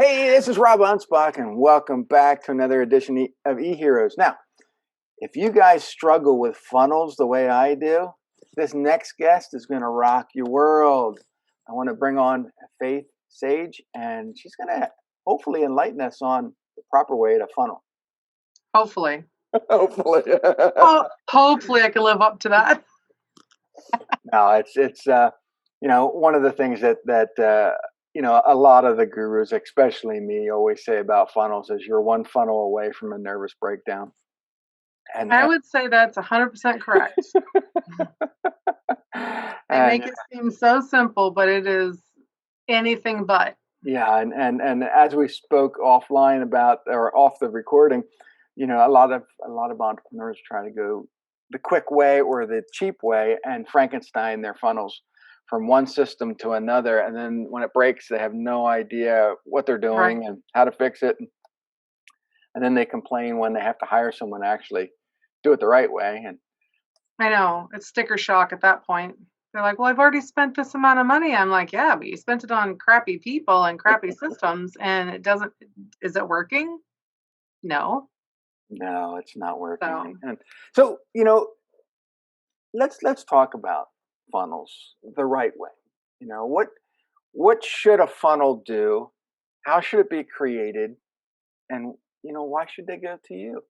Hey, this is Rob Anspach, and welcome back to another edition of eHeroes. Now, if you guys struggle with funnels the way I do, this next guest is going to rock your world. I want to bring on Faith Sage, and she's going to hopefully enlighten us on the proper way to funnel. Hopefully. Hopefully. Hopefully I can live up to that. No, it's one of the things that a lot of the gurus, especially me, always say about funnels is you're one funnel away from a nervous breakdown. And I would say that's 100% correct. They make it seem so simple, but it is anything but. Yeah, and as we spoke offline about or off the recording, a lot of entrepreneurs try to go the quick way or the cheap way and Frankenstein their funnels from one system to another, and then when it breaks, they have no idea what they're doing and how to fix it, and then they complain when they have to hire someone to actually do it the right way. And I know, it's sticker shock at that point. They're like, well, I've already spent this amount of money. I'm like, yeah, but you spent it on crappy people and crappy systems, and is it working? No, it's not working. And so let's talk about funnels the right way. What should a funnel do? How should it be created? And why should they go to you?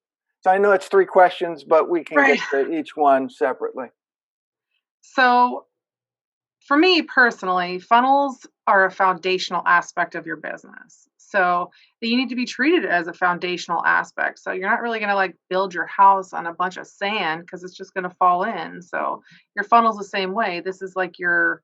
So I know it's 3 questions, but we can get to each one separately. So for me personally, funnels are a foundational aspect of your business. So you need to be treated as a foundational aspect. So you're not really going to build your house on a bunch of sand because it's just going to fall in. So your funnel's the same way. This is your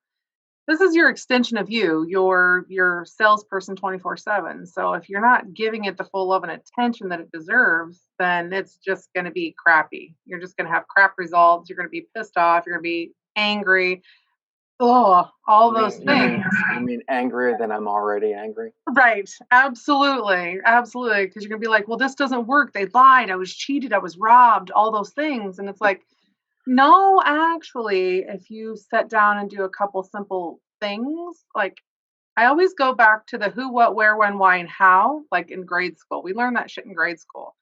extension of you, your salesperson 24/7. So if you're not giving it the full love and attention that it deserves, then it's just going to be crappy. You're just going to have crap results. You're going to be pissed off. You're going to be angry. Oh, all those things. You mean angrier than I'm already angry? Right. Absolutely. Absolutely. Because you're going to be like, well, this doesn't work. They lied. I was cheated. I was robbed. All those things. And it's like, no, actually, if you sit down and do a couple simple things, I always go back to the who, what, where, when, why, and how, like in grade school. We learned that shit in grade school.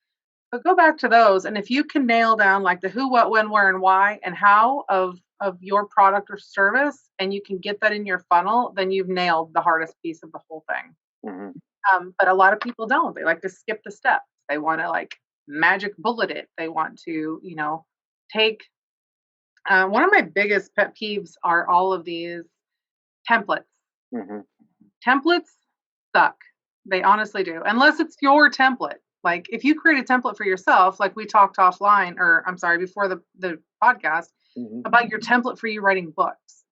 But go back to those. And if you can nail down the who, what, when, where, and why, and how of your product or service, and you can get that in your funnel, then you've nailed the hardest piece of the whole thing. Mm-hmm. But a lot of people don't. They like to skip the steps. They want to magic bullet it. They want to, take. One of my biggest pet peeves are all of these templates. Mm-hmm. Templates suck. They honestly do. Unless it's your template. If you create a template for yourself, like we talked offline, or I'm sorry, before the podcast, about your template for you writing books.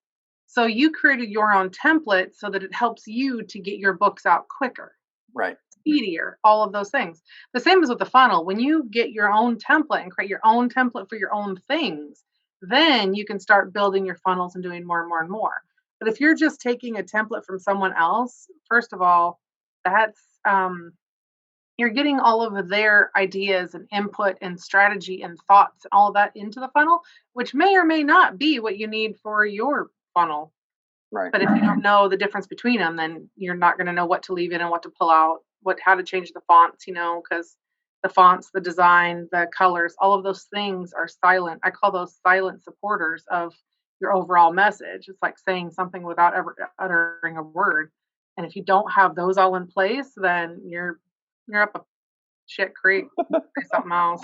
So you created your own template so that it helps you to get your books out quicker. Right. Speedier, all of those things. The same as with the funnel. When you get your own template and create your own template for your own things, then you can start building your funnels and doing more and more and more. But if you're just taking a template from someone else, first of all, that's you're getting all of their ideas and input and strategy and thoughts and all of that into the funnel, which may or may not be what you need for your funnel. Right. But if you don't know the difference between them, then you're not going to know what to leave in and what to pull out, how to change the fonts, because the fonts, the design, the colors, all of those things are silent. I call those silent supporters of your overall message. It's like saying something without ever uttering a word. And if you don't have those all in place, then you're up a shit creek. Something else.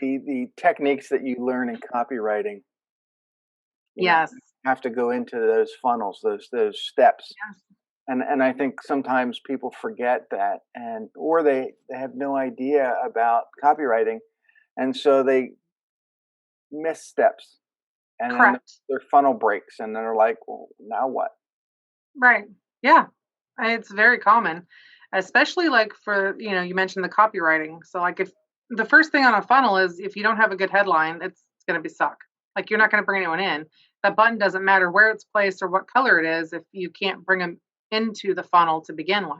The techniques that you learn in copywriting. Yes. Have to go into those funnels, those steps. Yes. And I think sometimes people forget that, or they have no idea about copywriting, and so they miss steps, and then their funnel breaks, and they're like, well, now what? Right. Yeah. It's very common, especially for, you mentioned the copywriting. So if the first thing on a funnel is if you don't have a good headline, it's going to be suck. You're not going to bring anyone in. That button doesn't matter where it's placed or what color it is if you can't bring them into the funnel to begin with,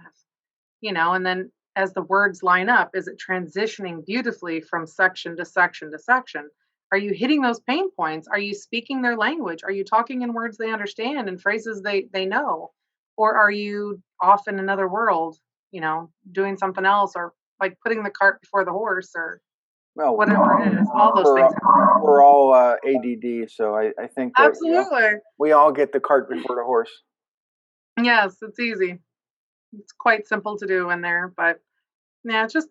and then as the words line up, is it transitioning beautifully from section to section to section? Are you hitting those pain points? Are you speaking their language? Are you talking in words they understand and phrases they know? Or are you off in another world, doing something else, or like putting the cart before the horse, or Well, whatever it is. All those we're things happen. we're all ADD, so I think that Absolutely. we all get the cart before the horse. Yes, it's easy. It's quite simple to do in there, but yeah, it's just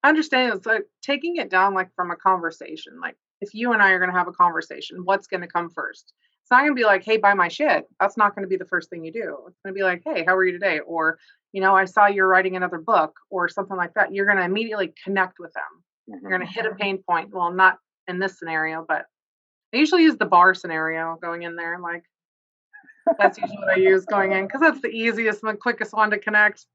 understanding it's like taking it down like from a conversation. Like if you and I are gonna have a conversation, what's gonna come first? It's not gonna be like, hey, buy my shit. That's not gonna be the first thing you do. It's gonna be like, hey, how are you today? Or, I saw you're writing another book or something like that. You're gonna immediately connect with them. You're Hmm. gonna hit a pain point. Well, not in this scenario, but I usually use the bar scenario going in there. Like that's usually what I use going in because that's the easiest and the quickest one to connect.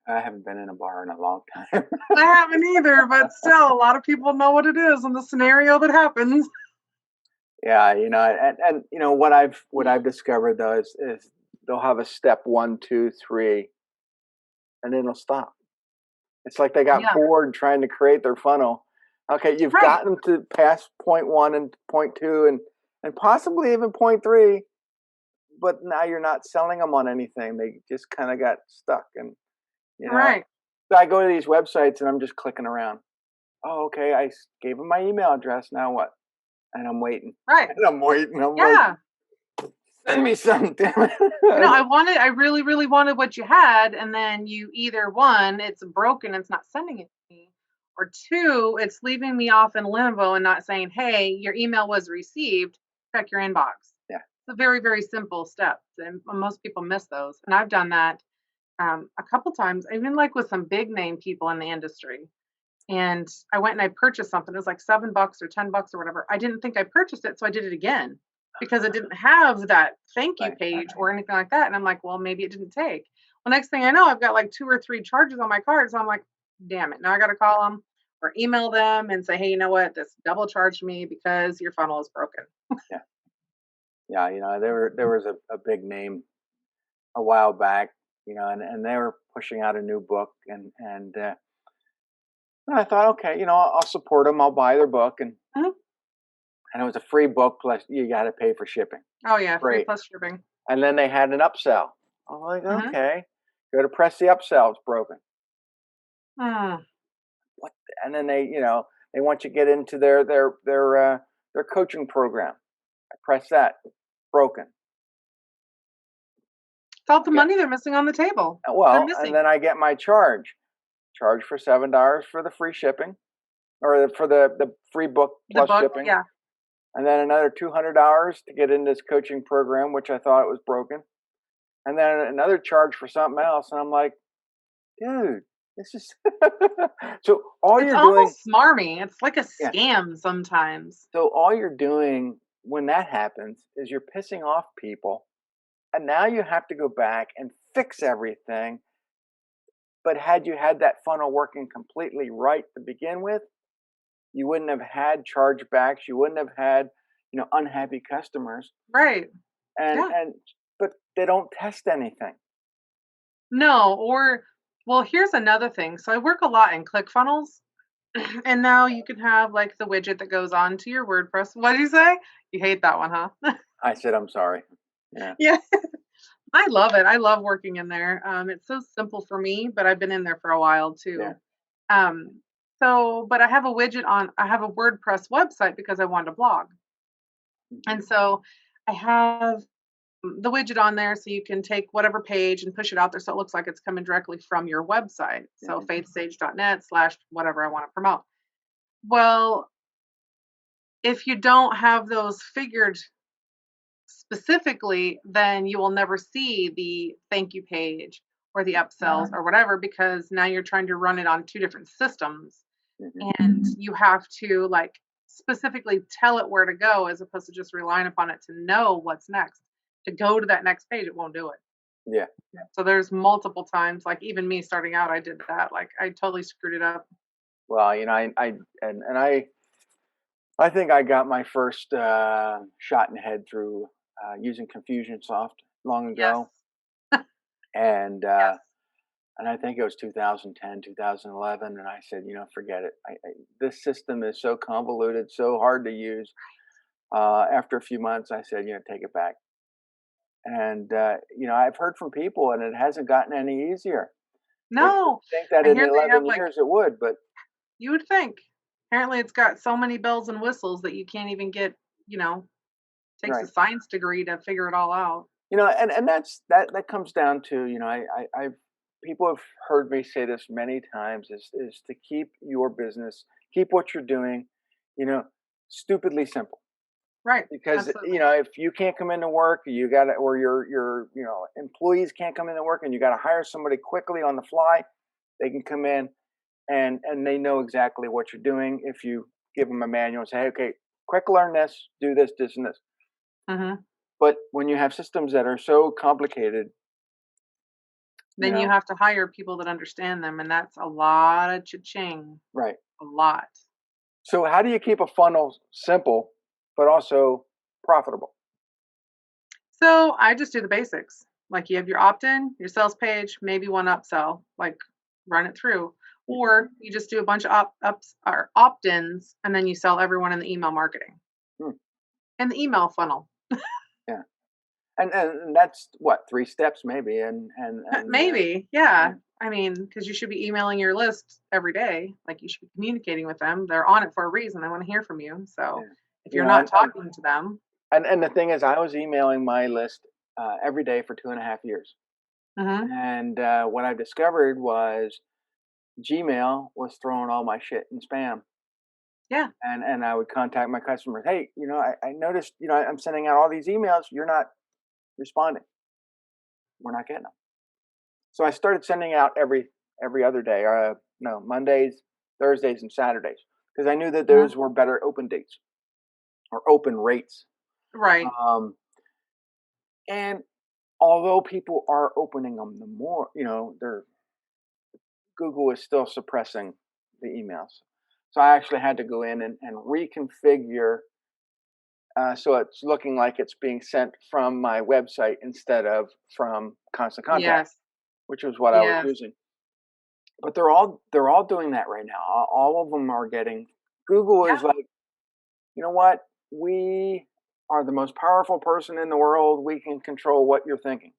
I haven't been in a bar in a long time. I haven't either, but still, a lot of people know what it is in the scenario that happens. Yeah, and what I've discovered though is they'll have a step one, two, three, and then they'll stop. It's like they got Yeah, bored trying to create their funnel. Okay, you've right, gotten to past point one and point two and possibly even point three, but now you're not selling them on anything. They just kind of got stuck. And you know, right, so I go to these websites and I'm just clicking around. Oh, okay, gave them my email address. Now what? And I'm waiting. right. And I'm waiting. I'm like, Yeah. send me something, damn it. I really, really wanted what you had, and then you either one, it's broken, it's not sending it to me, or two, it's leaving me off in limbo and not saying, hey, your email was received. Check your inbox. Yeah. It's a very, very simple step, and most people miss those. And I've done that a couple times, even like with some big name people in the industry. And I went and I purchased something. It was like $7 or $10 or whatever. I didn't think I purchased it, so I did it again because it didn't have that thank you Right. page or anything like that. And I'm like, well, maybe it didn't take. Well, next thing I know, I've got like two or three charges on my card. So I'm like, damn it. Now I got to call them or email them and say, hey, you know what? This double charged me because your funnel is broken. Yeah. Yeah. There was a big name a while back, and they were pushing out a new book, and I thought, okay, I'll support them. I'll buy their book, Mhm. and it was a free book plus you got to pay for shipping. Oh, yeah. Free Great. plus shipping. And then they had an upsell. I'm like, Hmm. okay, go to press the upsell. It's broken. Mm. What? And then they want you to get into their coaching program. I press that. Broken. It's all the Yeah. money they're missing on the table. They're Well, and missing then I get my charge. Charge for $7 for the free shipping, or for the free book the plus book. shipping, Yeah. and then another $200 to get in this coaching program, which I thought was broken, and then another charge for something else, and I'm like, dude, this is so all It's you're doing, almost smarmy. It's like a yeah. scam sometimes. So all you're doing when that happens is you're pissing off people, and now you have to go back and fix everything. But had you had that funnel working completely right to begin with, you wouldn't have had chargebacks. You wouldn't have had, unhappy customers. Right. And Yeah. and but they don't test anything. No, or well, here's another thing. So I work a lot in ClickFunnels, and now you can have like the widget that goes on to your WordPress. What did you say? You hate that one, huh? I said, I'm sorry. Yeah, Yeah. I love it. I love working in there. It's so simple for me, but I've been in there for a while yeah. too. Um, but I have a widget on, I have a WordPress website because I wanted to blog. Mhm. And so I have the widget on there so you can take whatever page and push it out there so it looks like it's coming directly from your website. So Mhm. faithsage.net/ whatever I want to promote. Well, if you don't have those figured specifically, then you will never see the thank you page or the upsells or whatever because now you're trying to run it on two different systems Mhm. and you have to like specifically tell it where to go as opposed to just relying upon it to know what's next. To go to that next page, it won't do it. Yeah. So there's multiple times, like even me starting out, I did that. Like I totally screwed it up. Well, I think I got my first shot in the head through using Confusionsoft long Yes. ago, and Yes. uh, and I think it was 2010, 2011, and I said, forget it. This system is so convoluted, so hard to use. After a few months, I said, take it back. And I've heard from people, and it hasn't gotten any easier. You No, think that and in here they have, 11 like, years it would, but you would think. Apparently, it's got so many bells and whistles that you can't even get, you know, takes a right. science degree to figure it all out. And that comes down to, I've people have heard me say this many times, is to keep your business, keep what you're doing, you know, stupidly simple. Right, Because absolutely. if you can't come into work, you got to, or your employees can't come into work, and you got to hire somebody quickly on the fly. They can come in, and they know exactly what you're doing. If you give them a manual and say, hey, okay, quick, learn this, do this, this, and this. Mhm. But when you have systems that are so complicated, you Then you know, have to hire people that understand them, and that's a lot of cha-ching, right. a lot. So how do you keep a funnel simple but also profitable? So, I just do the basics. Like, you have your opt-in, your sales page, maybe one upsell, like, run it through. Mhm. Or you just do a bunch of opt-ins, and then you sell everyone in the email marketing, Hmm, in the email funnel. yeah, and that's what, 3 steps maybe, and Maybe, yeah, yeah. I mean, because you should be emailing your list every day. Like, you should be communicating with them. They're on it for a reason. They want to hear from you. So, yeah. if You you're know, not and and talking to them, and the thing is, I was emailing my list every day for 2.5 years, mhm, and what I discovered was Gmail was throwing all my shit in spam. yeah, And I would contact my customers. Hey, I noticed, I'm sending out all these emails. You're not responding. We're not getting them. So I started sending out every other day. No, Mondays, Thursdays, and Saturdays, because I knew that mhm, those were better open dates or open rates. right, Um, and although people are opening them, the more they're Google is still suppressing the emails. So I actually had to go in and reconfigure, so it's looking like it's being sent from my website instead of from Constant Contact, yes, which was what I was yes, using. But they're all doing that right now. All of them are getting. Google yeah, is like, you know what? We are the most powerful person in the world. We can control what you're thinking.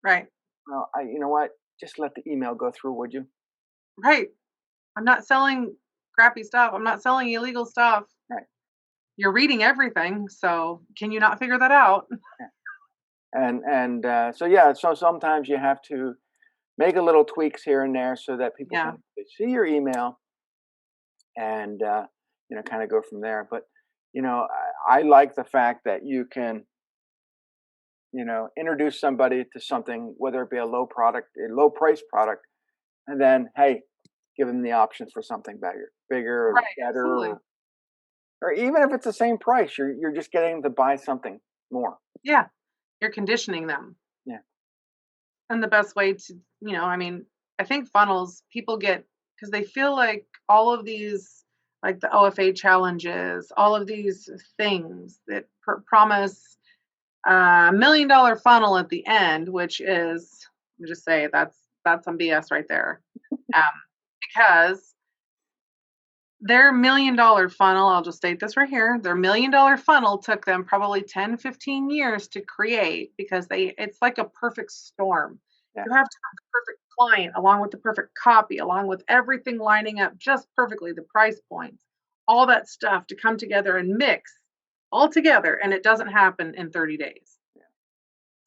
right, Well, you know what? Just let the email go through, would you? right. I'm not selling crappy stuff. I'm not selling illegal stuff. Right. You're reading everything, so can you not figure that out? Yeah. And so yeah. So sometimes you have to make a little tweaks here and there so that people Yeah, can see your email, and kind of go from there. But I like the fact that you can introduce somebody to something, whether it be a low price product, and then hey, give them the options for something bigger or right, better, absolutely. or even if it's the same price, you're just getting them to buy something more. Yeah, you're conditioning them. Yeah. And the best way to, I mean, I think funnels, people get, because they feel like all of these, like the OFA challenges, all of these things that promise $1 million funnel at the end, which is, let me just say that's some BS right there. Um, because their $1 million funnel, I'll just state this right here, their $1 million funnel took them probably 10, 15 years to create, because it's like a perfect storm. Yeah. You have to have the perfect client along with the perfect copy, along with everything lining up just perfectly, the price points, all that stuff to come together and mix all together, and it doesn't happen in 30 days.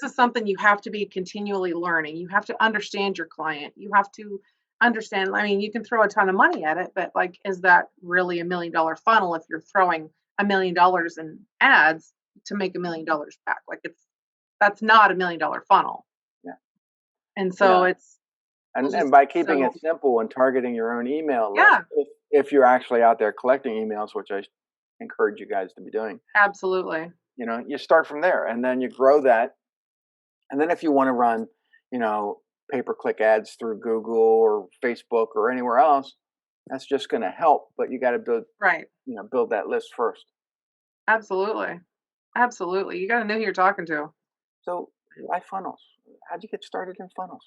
This is something you have to be continually learning. You have to understand your client. You have to understand. I mean, you can throw a ton of money at it, but like, is that really $1 million funnel if you're throwing $1 million in ads to make $1 million back? Like, that's not $1 million funnel. Yeah. And You so know, it's and just by keeping so, it simple and targeting your own email list, yeah, if you're actually out there collecting emails, which I encourage you guys to be doing, absolutely. you start from there, and then you grow that. And then if you want to run, you know, pay-per-click ads through Google or Facebook or anywhere else, that's just going to help. But you got to Right. build that list first. Absolutely. Absolutely. You got to know who you're talking to. So why funnels? How'd you get started in funnels?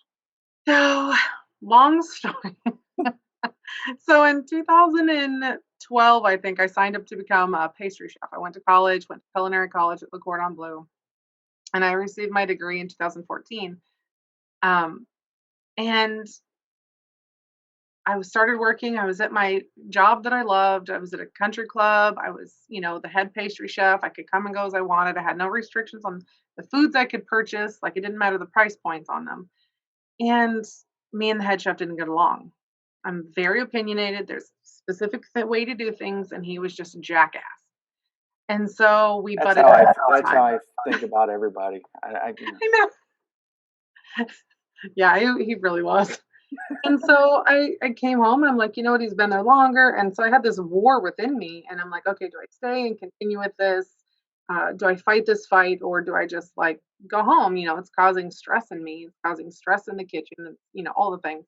So, long story. So in 2012, I think I signed up to become a pastry chef. I went to college, went to culinary college at the Cordon Bleu. and I received my degree in 2014. Um, and started working. I was at my job that I loved. I was at a country club. I was, the head pastry chef. I could come and go as I wanted. I had no restrictions on the foods I could purchase. Like it didn't matter the price points on them. And me and the head chef didn't get along. I'm very opinionated. There's a specific way to do things, and he was just a jackass. And so we butted heads all the That's how time. I think about everybody. I know. Yeah, he really was. And so I came home and I'm like, you know what, he's been there longer. And so I had this war within me. And I'm like, okay, do I stay and continue with this? Do I fight this fight or do I just like go home? It's causing stress in me, it's causing stress in the kitchen, and, all the things.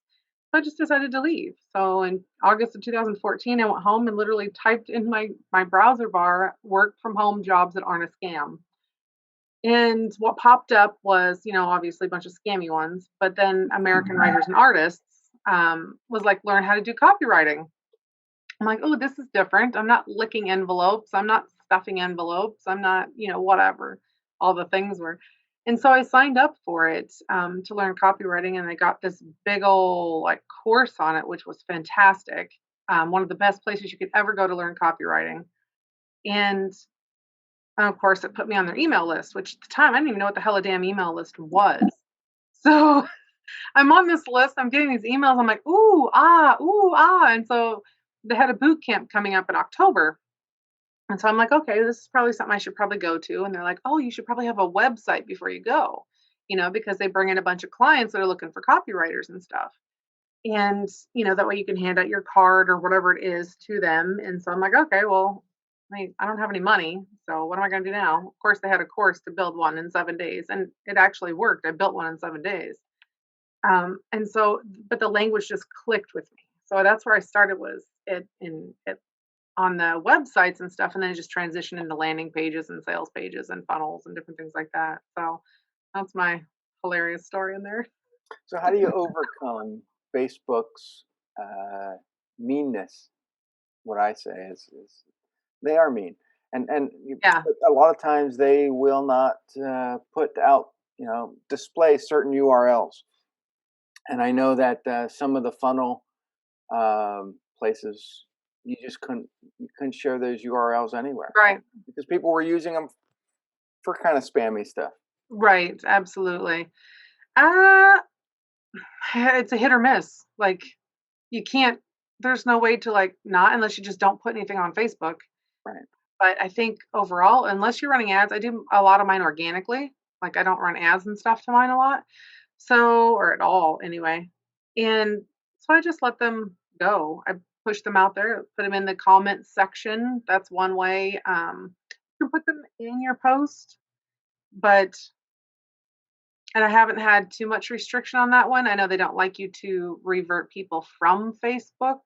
So I just decided to leave. So in August of 2014, I went home and literally typed in my browser bar, work from home jobs that aren't a scam. And what popped up was, obviously a bunch of scammy ones, but then American Writers and Artists was like, learn how to do copywriting. I'm like, oh, this is different. I'm not licking envelopes. I'm not stuffing envelopes. I'm not, whatever. All the things were. And so I signed up for it to learn copywriting, and I got this big old like course on it, which was fantastic. One of the best places you could ever go to learn copywriting. And of course, it put me on their email list, which at the time I didn't even know what the hell a damn email list was. So I'm on this list. I'm getting these emails. I'm like, ooh, ah, ooh, ah. And so they had a boot camp coming up in October. And so I'm like, okay, this is probably something I should probably go to. And they're like, oh, you should probably have a website before you go, because they bring in a bunch of clients that are looking for copywriters and stuff. And, that way you can hand out your card or whatever it is to them. And so I'm like, okay, well, I don't have any money. So what am I going to do now? Of course, they had a course to build one in 7 days, and it actually worked. I built one in 7 days. And so, but the language just clicked with me. So that's where I started, was it on the websites and stuff. And then it just transitioned into landing pages and sales pages and funnels and different things like that. So that's my hilarious story in there. So how do you overcome Facebook's meanness? What I say is they are mean, Yeah. but a lot of times they will not put out, display certain URLs. And I know that some of the funnel places, you couldn't share those URLs anywhere Right. because people were using them for kind of spammy stuff. Right. Absolutely. Uh, it's a hit or miss. Like you can't, there's no way to like not, unless you just don't put anything on Facebook. Right. But I think overall, unless you're running ads, I do a lot of mine organically. Like I don't run ads and stuff to mine a lot. So, or at all anyway. And so I just let them go. I push them out there, put them in the comment section. That's one way. You can put them in your post, but, and I haven't had too much restriction on that one. I know they don't like you to revert people from Facebook.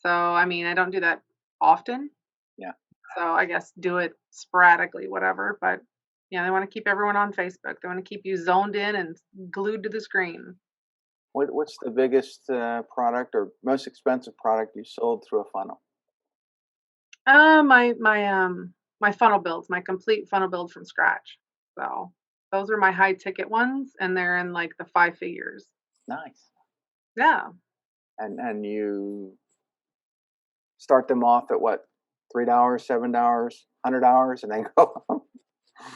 So, I mean, I don't do that often. Yeah. So I guess do it sporadically, whatever. But yeah, they want to keep everyone on Facebook. They want to keep you zoned in and glued to the screen. What's the biggest product or most expensive product you sold through a funnel? My funnel builds, my complete funnel build from scratch. So those are my high ticket ones, and they're in like the five figures. Nice. Yeah. And you start them off at what, $3, $7, $100, and then go.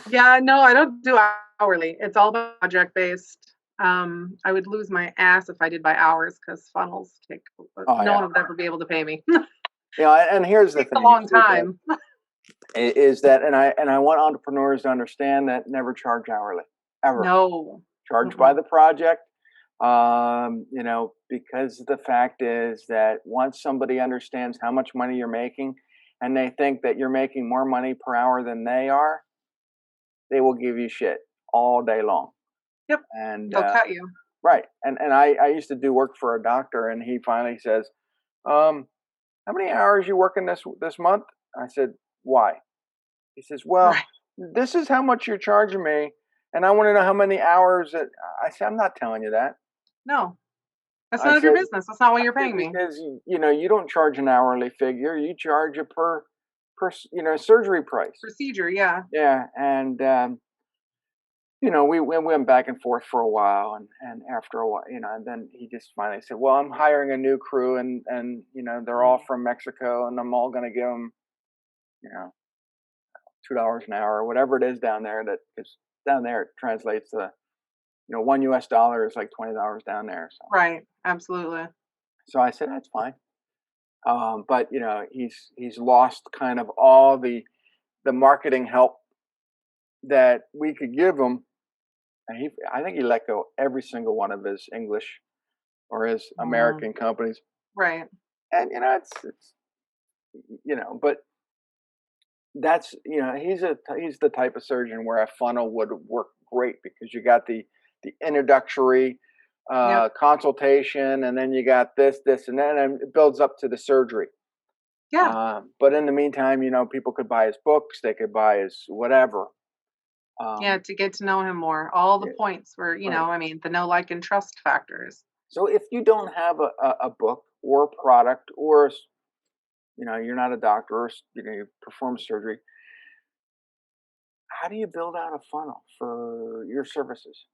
Yeah, no, I don't do hourly. It's all project based. I would lose my ass if I did by hours because funnels take, Oh no yeah. one would ever be able to pay me. And here's the Takes a thing long too, time. is that, and I want entrepreneurs to understand that never charge hourly, ever. No. Charge by Mm-mm. the project. Because the fact is that once somebody understands how much money you're making and they think that you're making more money per hour than they are, they will give you shit all day long. Yep. And They'll cut you. right. And I used to do work for a doctor, and he finally says, how many hours you working this month? I said, why? He says, well, Right. this is how much you're charging me, and I want to know how many hours that. I said, I'm not telling you that. No. That's I none of your said, business. That's not why you're paying me. because you don't charge an hourly figure. You charge a per surgery price. Procedure, yeah. Yeah, and we went back and forth for a while, and after a while, and then he just finally said, "Well, I'm hiring a new crew, and they're all Mm. from Mexico, and I'm all going to give them, you know, $2 an hour or whatever it is down there. That is down there. It translates to, $1 is like $20 down there. So, Right. Absolutely. so I said that's fine. But he's lost kind of all the marketing help that we could give him, and I think he let go every single one of his English or his Mm. American companies. Right. And it's but that's he's the type of surgeon where a funnel would work great because you got the introductory Yep. consultation, and then you got this and then, and it builds up to the surgery. Yeah. But in the meantime, people could buy his books, they could buy his whatever. Yeah. um To get to know him more. All the yeah, points where, right. I mean, the know, like, and trust factors. So if you don't have a book or a product, or you're not a doctor, or you perform surgery, how do you build out a funnel for your services?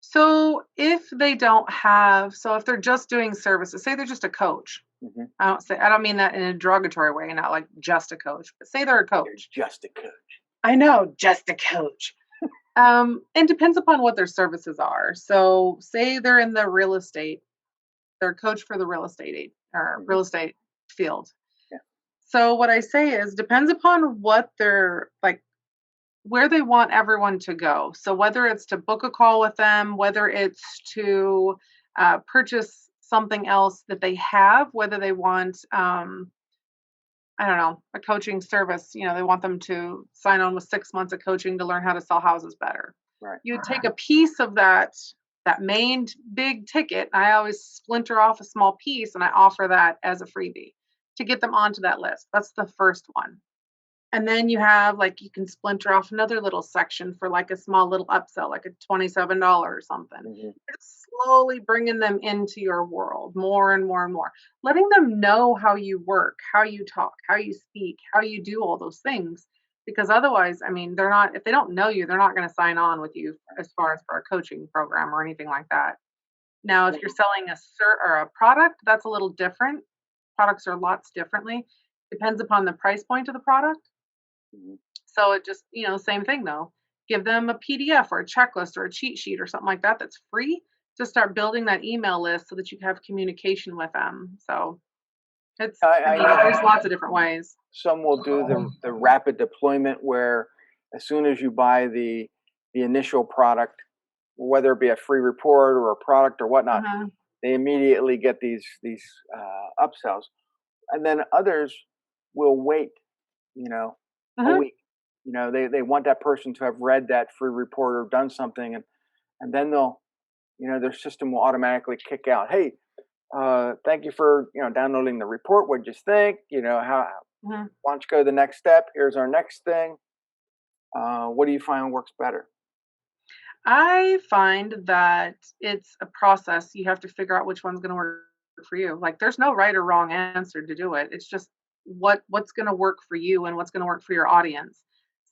So if they don't have, so if they're just doing services, say they're just a coach. Hmm. I don't mean that in a derogatory way, not like just a coach, but say they're a You're coach. just a coach. I know, just a coach. And depends upon what their services are. So say they're in the real estate, they're a coach for the real estate or Hmm. real estate field. Yeah. So what I say is depends upon what they're like, where they want everyone to go. So whether it's to book a call with them, whether it's to purchase something else that they have, whether they want, I don't know, a coaching service, they want them to sign on with 6 months of coaching to learn how to sell houses better. Right. You take a piece of that main big ticket. I always splinter off a small piece and I offer that as a freebie to get them onto that list. That's the first one. And then you have like you can splinter off another little section for like a small little upsell, like a $27 or something. Hmm. Just slowly bringing them into your world more and more and more, letting them know how you work, how you talk, how you speak, how you do all those things. Because otherwise, I mean, they're not, if they don't know you, they're not going to sign on with you as far as for a coaching program or anything like that. Now, if you're selling a or a product, that's a little different. Products are lots differently. Depends upon the price point of the product. Hmm. So it just, same thing though. Give them a PDF or a checklist or a cheat sheet or something like that that's free to start building that email list so that you can have communication with them. So I I mean, know there's lots of different ways. some will do the rapid deployment where as soon as you buy the initial product, whether it be a free report or a product or whatnot, Mhm, they immediately get these upsells, and then others will wait, you know, a mhm. week. They want that person to have read that free report or done something, and then they'll, their system will automatically kick out, hey, thank you for downloading the report. What'd you think? How Mhm. why don't you go to the next step? Here's our next thing. What do you find works better? I find that it's a process. You have to figure out which one's going to work for you. Like there's no right or wrong answer to do it. It's just what's going to work for you and what's going to work for your audience.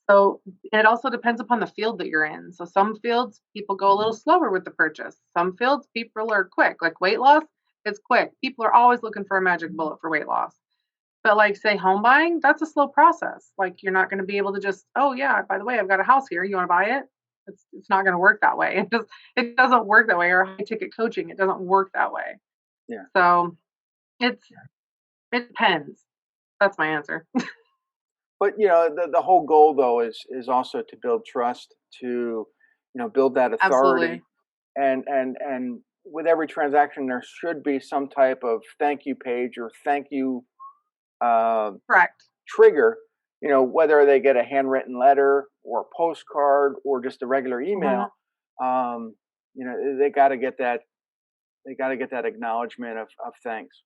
So it also depends upon the field that you're in. So some fields people go a little slower with the purchase. Some fields people are quick. Like weight loss, it's quick. People are always looking for a magic bullet for weight loss. But like say home buying, that's a slow process. Like you're not going to be able to just, oh yeah, by the way, I've got a house here. You want to buy it? It's not going to work that way. It doesn't work that way. Or high ticket coaching, it doesn't work that way. Yeah. So it's it depends. That's my answer. But the whole goal though is also to build trust, to build that Absolutely. authority, and with every transaction there should be some type of thank you page or thank you uh, Correct. trigger. Whether they get a handwritten letter or a postcard or just a regular Mhm. email. um, they got to get that. They got to get that acknowledgement of thanks.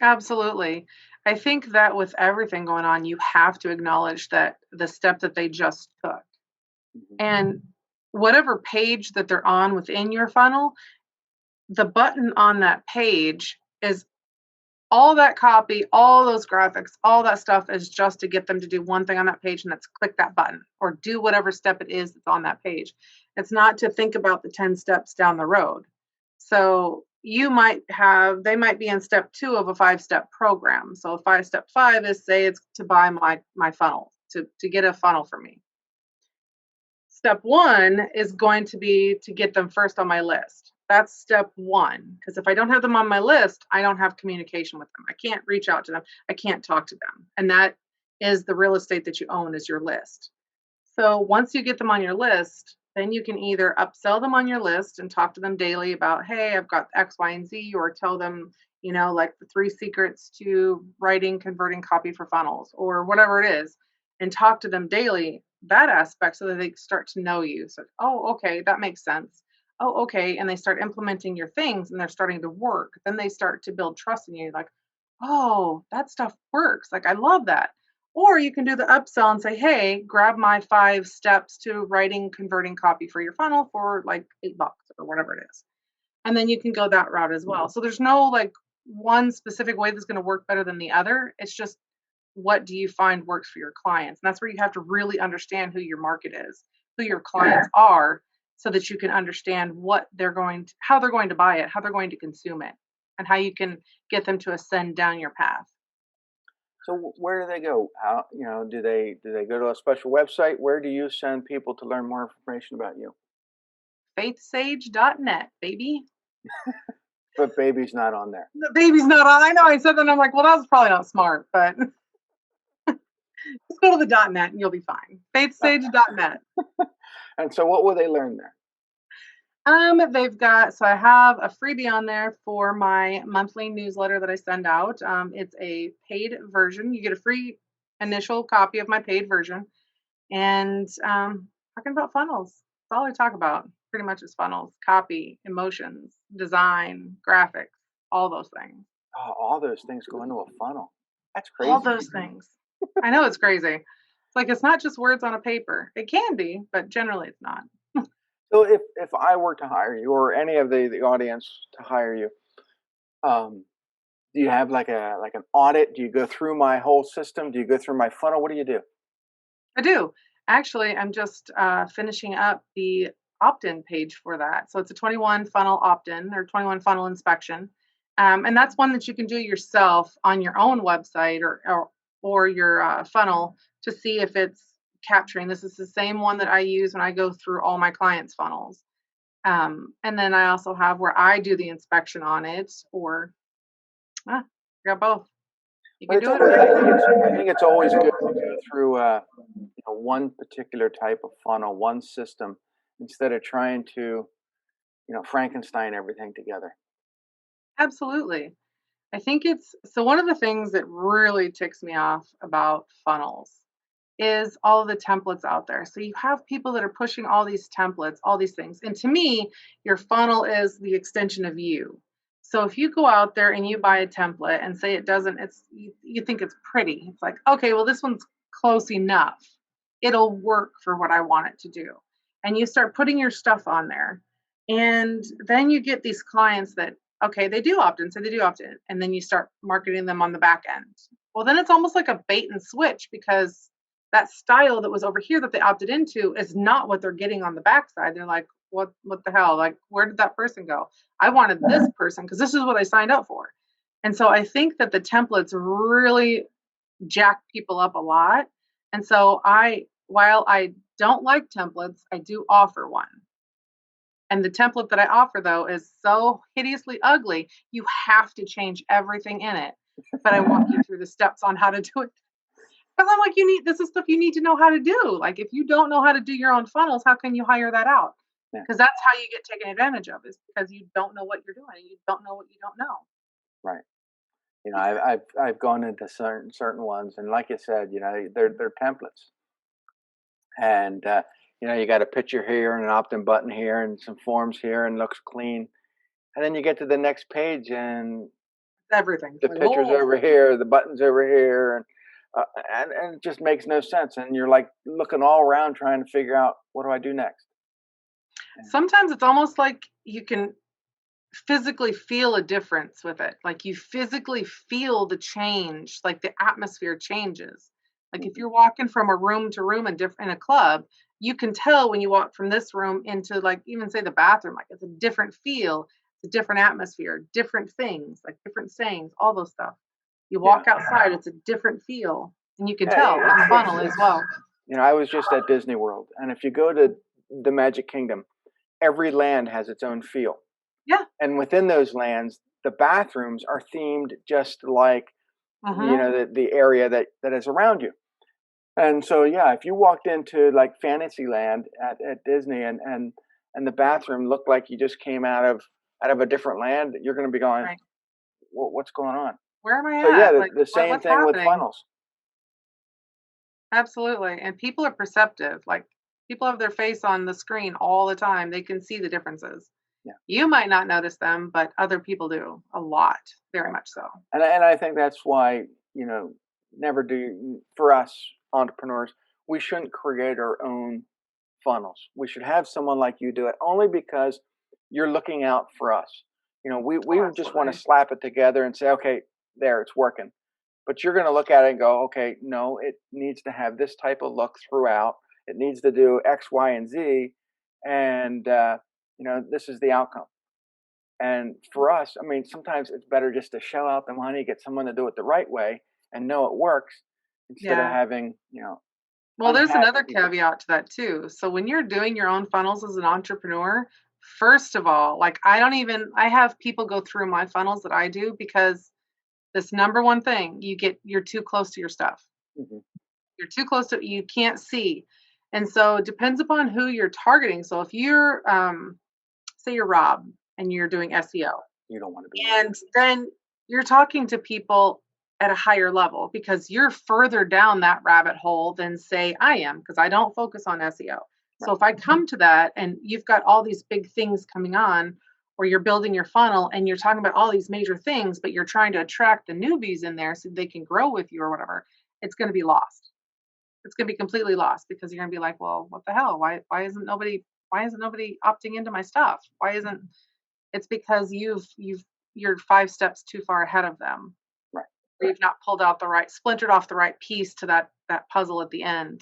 Absolutely. I think that with everything going on, you have to acknowledge that the step that they just took. Mhm. And whatever page that they're on within your funnel, the button on that page is all that copy, all those graphics, all that stuff is just to get them to do one thing on that page, and that's click that button or do whatever step it is that's on that page. It's not to think about the 10 steps down the road. So they might be in step 2 of a 5-step program. So step 5 is, say, it's to buy my funnel, to get a funnel for me. Step 1 is going to be to get them first on my list. That's step 1. Because if I don't have them on my list, I don't have communication with them. I can't reach out to them. I can't talk to them. And that is the real estate that you own, is your list. So once you get them on your list, then you can either upsell them on your list and talk to them daily about, hey, I've got X, Y, and Z, or tell them, like the 3 secrets to writing, converting copy for funnels, or whatever it is, and talk to them daily, that aspect, so that they start to know you. So, oh, okay, that makes sense. Oh, okay. And they start implementing your things and they're starting to work. Then they start to build trust in you, like, oh, that stuff works. Like, I love that. Or you can do the upsell and say, hey, grab my 5 steps to writing, converting copy for your funnel for like $8 or whatever it is. And then you can go that route as well. So there's no like one specific way that's going to work better than the other. It's just, what do you find works for your clients? And that's where you have to really understand who your market is, who your clients are, so that you can understand how they're going to buy it, how they're going to consume it, and how you can get them to ascend down your path. So where do they go? How, do they go to a special website? Where do you send people to learn more information about you? Faithsage.net, baby. But baby's not on there. The baby's not on. I know I said that, and I'm like, well, that was probably not smart, but just go to the .net and you'll be fine. Faithsage.net. And so what will they learn there? So I have a freebie on there for my monthly newsletter that I send out. It's a paid version. You get a free initial copy of my paid version, and talking about funnels. That's all I talk about. Pretty much is funnels, copy, emotions, design, graphics, all those things. Oh, all those things go into a funnel. That's All crazy. those things. I know, it's crazy. It's like, it's not just words on a paper. It can be, but generally it's not. So if I were to hire you, or any of the audience to hire you, um, do you have like an audit? Do you go through my whole system? Do you go through my funnel? What do you do? I do. Actually, I'm just finishing up the opt-in page for that. So it's a 21 funnel opt-in, or 21 funnel inspection. And that's one that you can do yourself on your own website, or your funnel, to see if it's capturing. This is the same one that I use when I go through all my clients' funnels. And then I also have where I do the inspection on it, or I got both. You But can it's do it. always, I think it's always good to go through one particular type of funnel, one system, instead of trying to Frankenstein everything together. Absolutely. I think it's so one of the things that really ticks me off about funnels is all of the templates out there. So you have people that are pushing all these templates, all these things. And to me, your funnel is the extension of you. So if you go out there and you buy a template and say it doesn't, you think it's pretty. It's like, okay, well, this one's close enough. It'll work for what I want it to do. And you start putting your stuff on there. And then you get these clients that, okay, they do opt in, so they do opt in. And then you start marketing them on the back end. Well, then it's almost like a bait and switch, because that style that was over here that they opted into is not what they're getting on the backside. They're like, what the hell? Like, where did that person go? I wanted this person because this is what I signed up for. And so I think that the templates really jack people up a lot. And so while I don't like templates, I do offer one. And the template that I offer, though, is so hideously ugly, you have to change everything in it. But I walk you through the steps on how to do it. Because I'm like, this is stuff you need to know how to do. Like, if you don't know how to do your own funnels, how can you hire that out? Yeah. Because that's how you get taken advantage of, is because you don't know what you're doing, and you don't know what you don't know. Right. I've gone into certain ones, and like you said, they're templates, and you got a picture here and an opt-in button here and some forms here, and looks clean. And then you get to the next page, and Everything. the picture's over here, the button's over here, and it just makes no sense. And you're like looking all around trying to figure out, what do I do next? Sometimes it's almost like you can physically feel a difference with it. Like, you physically feel the change, like the atmosphere changes. Like if Mhm. you're walking from a room to room in a club, you can tell when you walk from this room into like even say the bathroom, like it's a different feel, it's a different atmosphere, different things, like different sayings, all those stuff. You Yeah. walk outside, it's a different feel, and you can Yeah, tell in the funnel as it's well. I was just at Disney World, and if you go to the Magic Kingdom, every land has its own feel. Yeah. And within those lands, the bathrooms are themed just like, Mhm. the area that is around you. And so, yeah, if you walked into like Fantasyland at Disney and the bathroom looked like you just came out of a different land, you're going to be going, Right. What's going on?" Where am So I yeah, at? Like the same what's thing with happening? funnels. Absolutely. And people are perceptive. Like people have their face on the screen all the time. They can see the differences. Yeah, You might not notice them, but other people do a lot, very right. much so. And I think that's why, you know, never do for us entrepreneurs, we shouldn't create our own funnels. We should have someone like you do it only because you're looking out for us. We Oh, would just want to absolutely. slap it together and say, okay, there, it's working. But you're going to look at it and go, okay, no, it needs to have this type of look throughout. It needs to do X, Y, and Z. And, this is the outcome. And for us, I mean, sometimes it's better just to shell out the money, get someone to do it the right way and know it works instead of Yeah. having, Well, there's unhappy another people. caveat to that too. So when you're doing your own funnels as an entrepreneur, first of all, like I have people go through my funnels that I do because this number one thing, you're too close to your stuff. Hmm. You're too close to you can't see. And so it depends upon who you're targeting. So if you're say you're Rob and you're doing SEO, You don't want to be me. and then you're talking to people at a higher level because you're further down that rabbit hole than say I am because I don't focus on SEO. So Right. if I come to that and you've got all these big things coming on or you're building your funnel and you're talking about all these major things but you're trying to attract the newbies in there so they can grow with you or whatever, it's going to be lost. It's going to be completely lost because you're going to be like, well, what the hell? Why isn't nobody opting into my stuff? Why isn't it's because you're 5 steps too far ahead of them. Right. Or you've not pulled out the right splintered off the right piece to that puzzle at the end.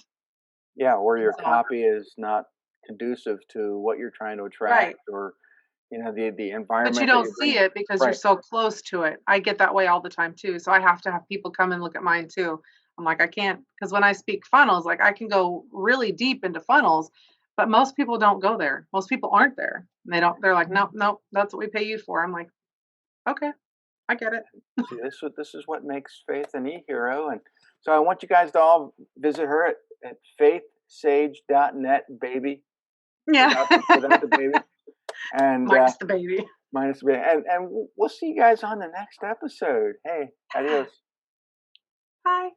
Yeah, or And your so copy is not conducive to what you're trying to attract, right. or the But you environment that don't you're see bringing. it because you're Right. so close to it. I get that way all the time too. So I have to have people come and look at mine too. I'm like, I can't because when I speak funnels, like I can go really deep into funnels, but most people don't go there. Most people aren't there. They're like, nope, nope, that's what we pay you for. I'm like, okay, I get it. See, this is what makes Faith an e-hero. And so I want you guys to all visit her at faithsage.net, baby, Yeah. without the baby. And Minus the baby. minus the baby. And we'll see you guys on the next episode. Hey, adios. Hi.